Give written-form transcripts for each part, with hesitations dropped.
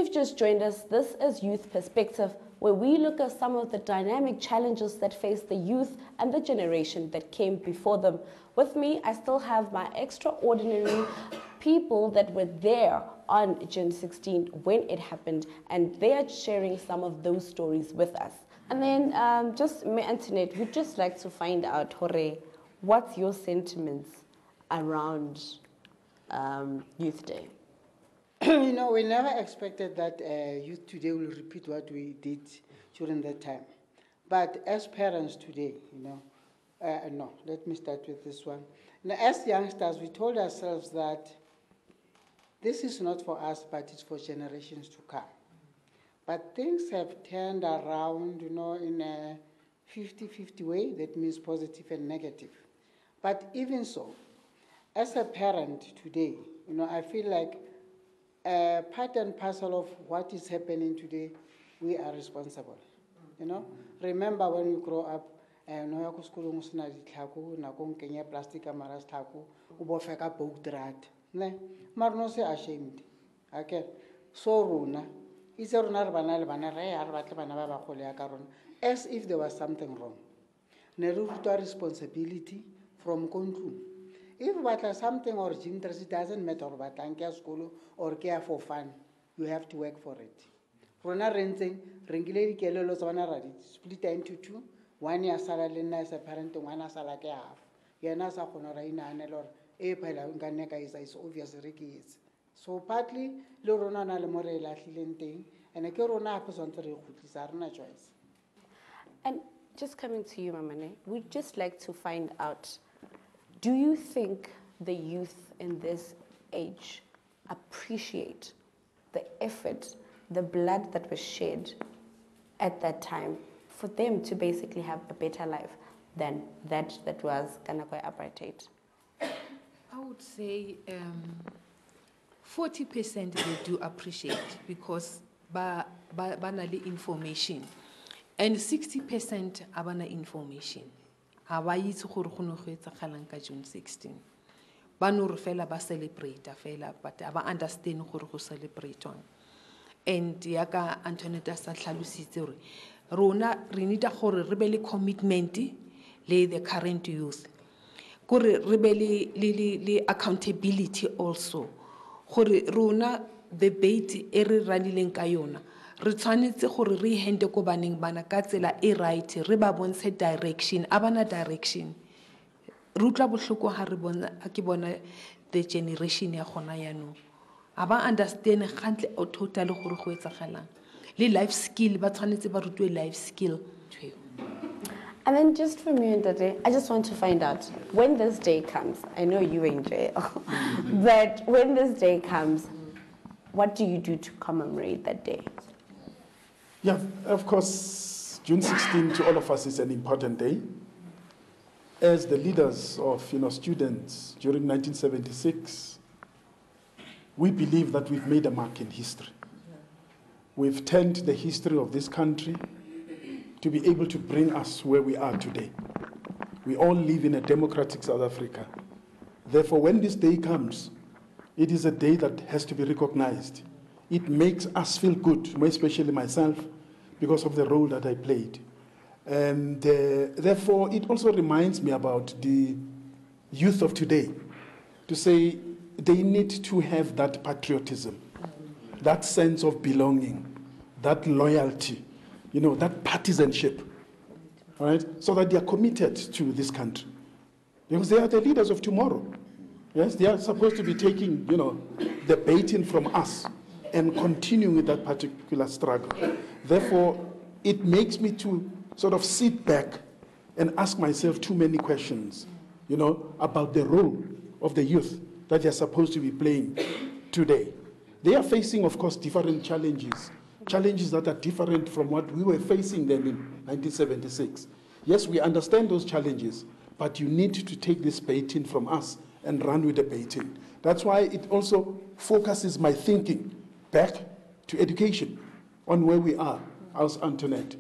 you've just joined us, this is Youth Perspective, where we look at some of the dynamic challenges that face the youth and the generation that came before them. With me, I still have my extraordinary people that were there on June 16 when it happened, and they are sharing some of those stories with us. And then just me, Antoinette, we'd just like to find out, Hore, what's your sentiments around Youth Day? You know, we never expected that Youth Today will repeat what we did during that time. But as parents today, you know, no, let me start with this one. Now, as youngsters, we told ourselves that this is not for us, but it's for generations to come. But things have turned around, you know, in a 50-50 way. That means positive and negative. But even so, as a parent today, you know, I feel like part and parcel of what is happening today, we are responsible. You know, remember when you grow up, no ya ko skolong o sena ditlhako nako o nkenya plastic ka mara setlhako o bofe ka boat rat ne mara no se ashamed okay so rona itse rona re bana le bana re ya re batle bana ba bagole ya ka rona as if there was something wrong ne re rutwa responsibility from kontlung. If you batla something or interest, it doesn't matter or batla nke school or care for fun, you have to work for it. Rona rentseng rengile dikelelo tsa bana ra di split into two. One year sala le nna as a parent, one sala ke half. Yena sa khona ra inaanela or e phela nka neka is obvious re ke itse. So partly le rona na le more lahlileng teng and ke rona hape sontse re khutlisa rena choice. And just coming to you, Mamane, we'd just like to find out, do you think the youth in this age appreciate the effort, the blood that was shed at that time for them to basically have a better life than that was Kanakwe apartheid? I would say 40% they do appreciate because ba information, and 60% abana information. Ba itse gore go ne go etsagalang ka June 16. Ba no re fela ba celebrate fela, but ba understand gore go celebrateang. And yaka Antoinette sa tlhalositse re rona re need gore re be le commitment le the current youth. Gore re be le accountability also. Gore rona debate e re ranileng ka yona. Re tshwanetse gore re hende ko baneng bana ka tsela e right re ba bontshe direction abana direction re utla bohloko ha re bona ke bona the generation ya gona ya no aba understand gantle o totally gore go etsagalang le life skill ba tshwanetse ba rutwe life skill. And then just from you, Ndade, I just want to find out, when this day comes, I know you in jail, but when this day comes, what do you do to commemorate that day? Yeah, of course, June 16 to all of us is an important day. As the leaders of students during 1976, we believe that we've made a mark in history. We've turned the history of this country to be able to bring us where we are today. We all live in a democratic South Africa. Therefore, when this day comes, it is a day that has to be recognized. It makes us feel good, more especially myself, because of the role that I played. And therefore, it also reminds me about the youth of today, to say they need to have that patriotism, that sense of belonging, that loyalty, that partisanship, right? So that they are committed to this country. Because they are the leaders of tomorrow. Yes, they are supposed to be taking, the baton from us and continuing with that particular struggle. Therefore, it makes me to sort of sit back and ask myself too many questions, about the role of the youth that they're supposed to be playing today. They are facing, of course, different challenges that are different from what we were facing then in 1976. Yes, we understand those challenges, but you need to take this baton from us and run with the baton. That's why it also focuses my thinking back to education, on where we are as Antoinette.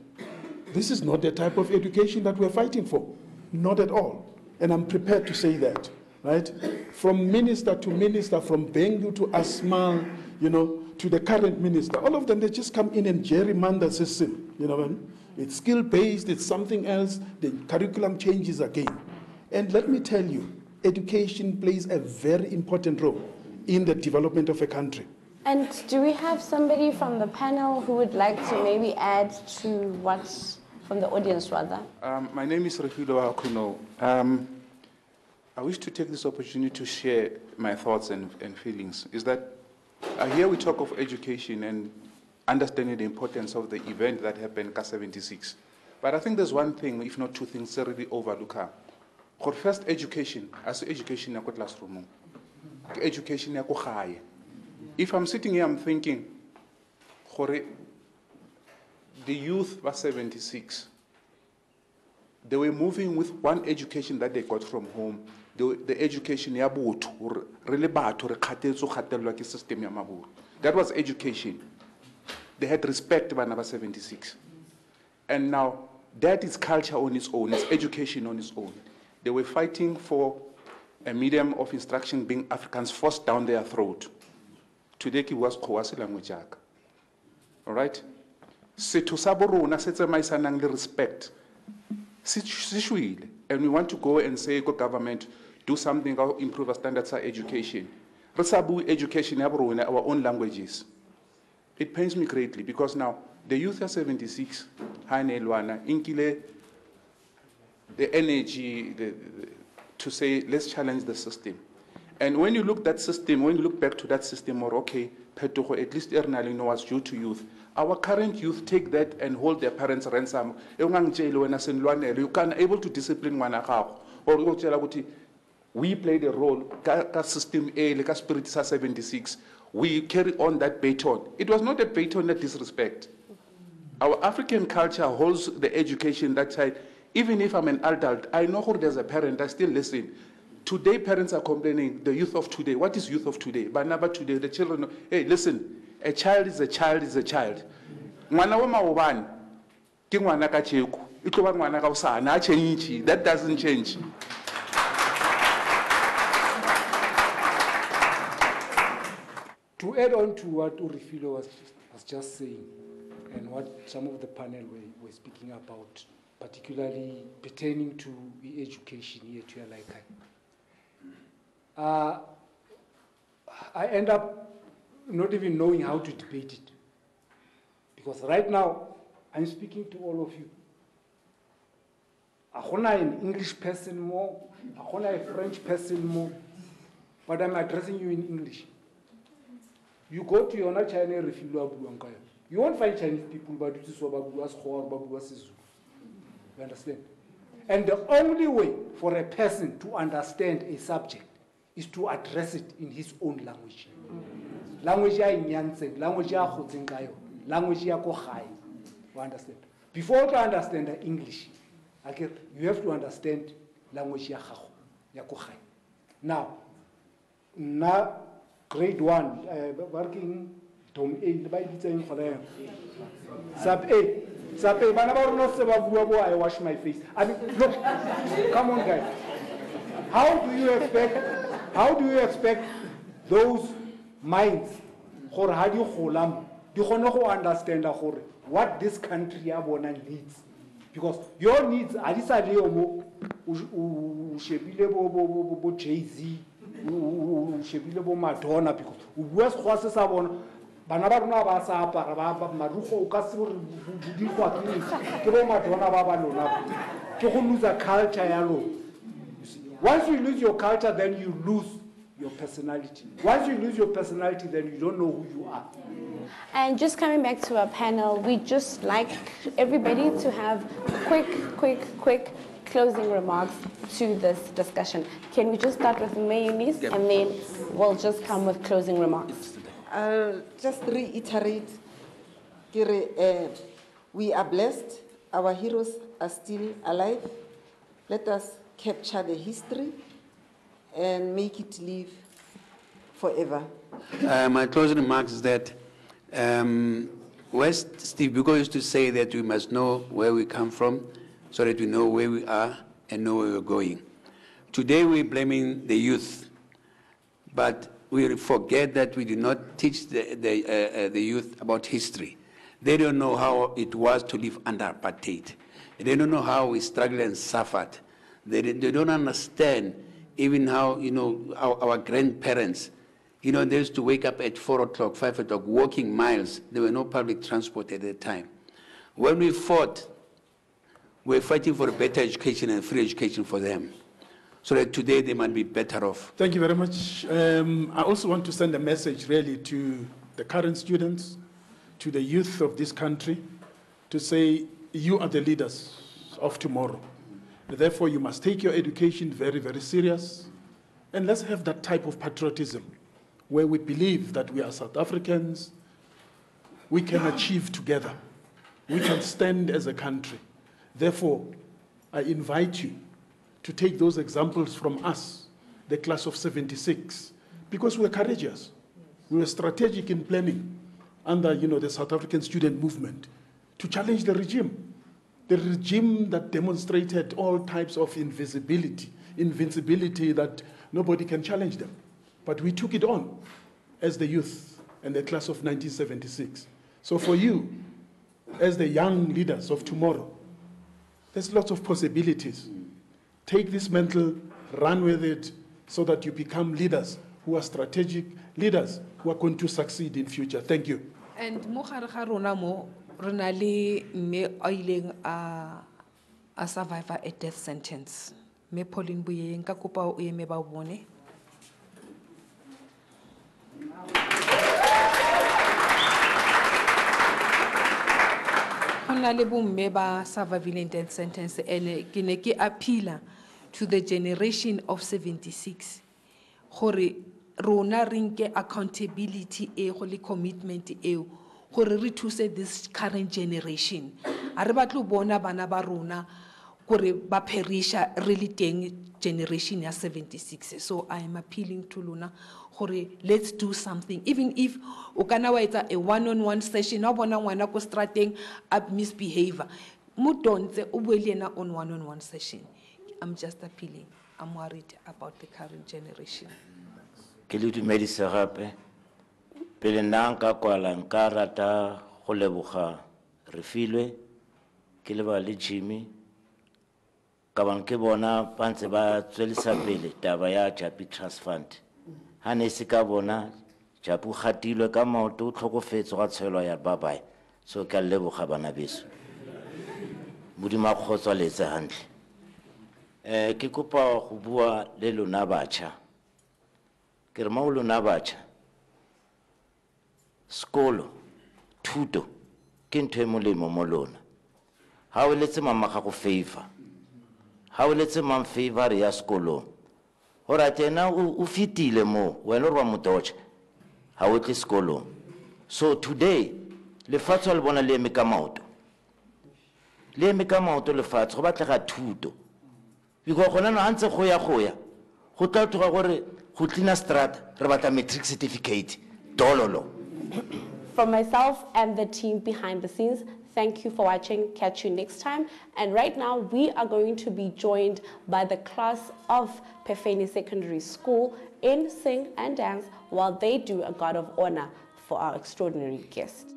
This is not the type of education that we're fighting for, not at all. And I'm prepared to say that, right? From minister to minister, from Bengu to Asmal, to the current minister, all of them, they just come in and gerrymander system, you know what I mean? It's skill-based, it's something else, the curriculum changes again. And let me tell you, education plays a very important role in the development of a country. And do we have somebody from the panel who would like to maybe add to what, from the audience rather? My name is Refilo Akuno. I wish to take this opportunity to share my thoughts and feelings. Is that here we talk of education and understanding the importance of the event that happened in Ka-76. But I think there's one thing, if not two things, that really overlook. For first, education, as education in the classroom, education in the. If I'm sitting here, I'm thinking, the youth was 76. They were moving with one education that they got from home. The education ya botho, really batho re khatetso khatelwa ke system ya maburu. That was education. They had respect by number 76. And now that is culture on its own, it's education on its own. They were fighting for a medium of instruction being Africans forced down their throat. Today ki was Khowasi language. All right? Setho sa bo rona se tsamaisanang le respect. And we want to go and say, go government, do something to improve our standards of education. Education, our own languages. It pains me greatly because now the youth are 76, the energy to say, let's challenge the system. And when you look at that system, when you look back to that system, or okay, at least Ernali know what's due to youth. Our current youth take that and hold their parents ransom. You can able to discipline one or we played a role, system A, like spirit 76. We carry on that baton. It was not a baton of disrespect. Our African culture holds the education that side. Even if I'm an adult, I know who there's a parent, I still listen. Today, parents are complaining, the youth of today. What is youth of today? But never today, the children, hey, listen, a child is a child is a child. That doesn't change. To add on to what Urifilo was just saying, and what some of the panel were speaking about, particularly pertaining to the education here to Alaikai, I end up not even knowing how to debate it. Because right now, I'm speaking to all of you. I'm not an English person more, I'm not a French person more, but I'm addressing you in English. You go to your China, you won't find Chinese people, but you understand? And the only way for a person to understand a subject is to address it in his own language. Language ya inyantseng, language ya khotseng ka yona, language ya ko gae. You understand? Before you understand the English, you have to understand language ya gago, ya ko gae. Now, grade 1, working Tom A, by the Sub A. I wash my face. I mean, look, come on, guys. How do you expect those minds, or how do you understand what this country needs? Because your needs are this Jay-Z, Madonna, because bana ba rona ba sa apara ba marugo o ka se re di go atlile ke bo Madonna ba ba lona ke go lose a culture ya lona. Once you lose your culture, then you lose your personality. Once you lose your personality, then you don't know who you are. And just coming back to our panel, we just like everybody to have quick closing remarks to this discussion. Can we just start with Mayunis, and then we'll just come with closing remarks. I'll just reiterate, we are blessed, our heroes are still alive. Let us capture the history and make it live forever. My closing remarks is that West Steve Biko used to say that we must know where we come from so that we know where we are and know where we're going. Today we're blaming the youth, but we forget that we do not teach the youth about history. They don't know how it was to live under apartheid. They don't know how we struggled and suffered. They don't understand even how, our grandparents, they used to wake up at 4 o'clock, 5 o'clock, walking miles. There were no public transport at the time. When we fought, we were fighting for a better education and free education for them, so that today they might be better off. Thank you very much. I also want to send a message really to the current students, to the youth of this country, to say you are the leaders of tomorrow. Therefore, you must take your education very, very serious. And let's have that type of patriotism where we believe that we are South Africans, we can achieve together, we can stand as a country. Therefore, I invite you to take those examples from us, the class of 76, because we're courageous. We were strategic in planning under the South African student movement to challenge the regime that demonstrated all types of invincibility that nobody can challenge them. But we took it on as the youth and the class of 1976. So for you, as the young leaders of tomorrow, there's lots of possibilities. Take this mantle, run with it, so that you become leaders who are strategic, leaders who are going to succeed in future. Thank you. And mo gare ga rona mo re na le mme a ileng a survive a death sentence. Me Pauline Boyeng ka kopa o eme ba bone. Hona le bo mme ba surviving death sentence ene ke ne ke appeal to the generation of 76 gore rona rinke accountability go le commitment gore re thuse this current generation a re batlo bona bana ba rona gore ba perisha really teng generation ya 76. So I am appealing to Luna gore let's do something, even if o kana wa etsa a one-on-one session na bona ngwana ko strateng a misbehavior mo don'tse o bue le ena on one-on-one session. I'm just appealing. I'm worried about the current generation. Ke le dumedisa gape pele nna nka kwala nka rata go leboga re filwe ke le ba le Jimmy ka bang ke bona ba ntse ba tswelisa pele taba ya Japi Trust Fund ha ne se ka bona Japi gatilwe ka maoto o tlhokofetse ga tshelo ya babae so ka leboga bana beso modimo kgotswa letse hantle ke kopa go bua le lona batjha ke re mo lona batjha skolo thuto ke ntwe molemo mo lona ha o letse mama ga go favor ha o letse mam favor ya skolo hora tena o fitile mo wena o ba motoche ha o tle skolo. So today le fatso le bona le eme ka maoto le fatso go batlega thuto because gona na ntse go ya go tla tloga gore go clean strat re batla matric certificate dololo. From myself and the team behind the scenes, thank you for watching. Catch you next time. And right now, we are going to be joined by the class of Pefeni Secondary School in sing and dance while they do a guard of honor for our extraordinary guest.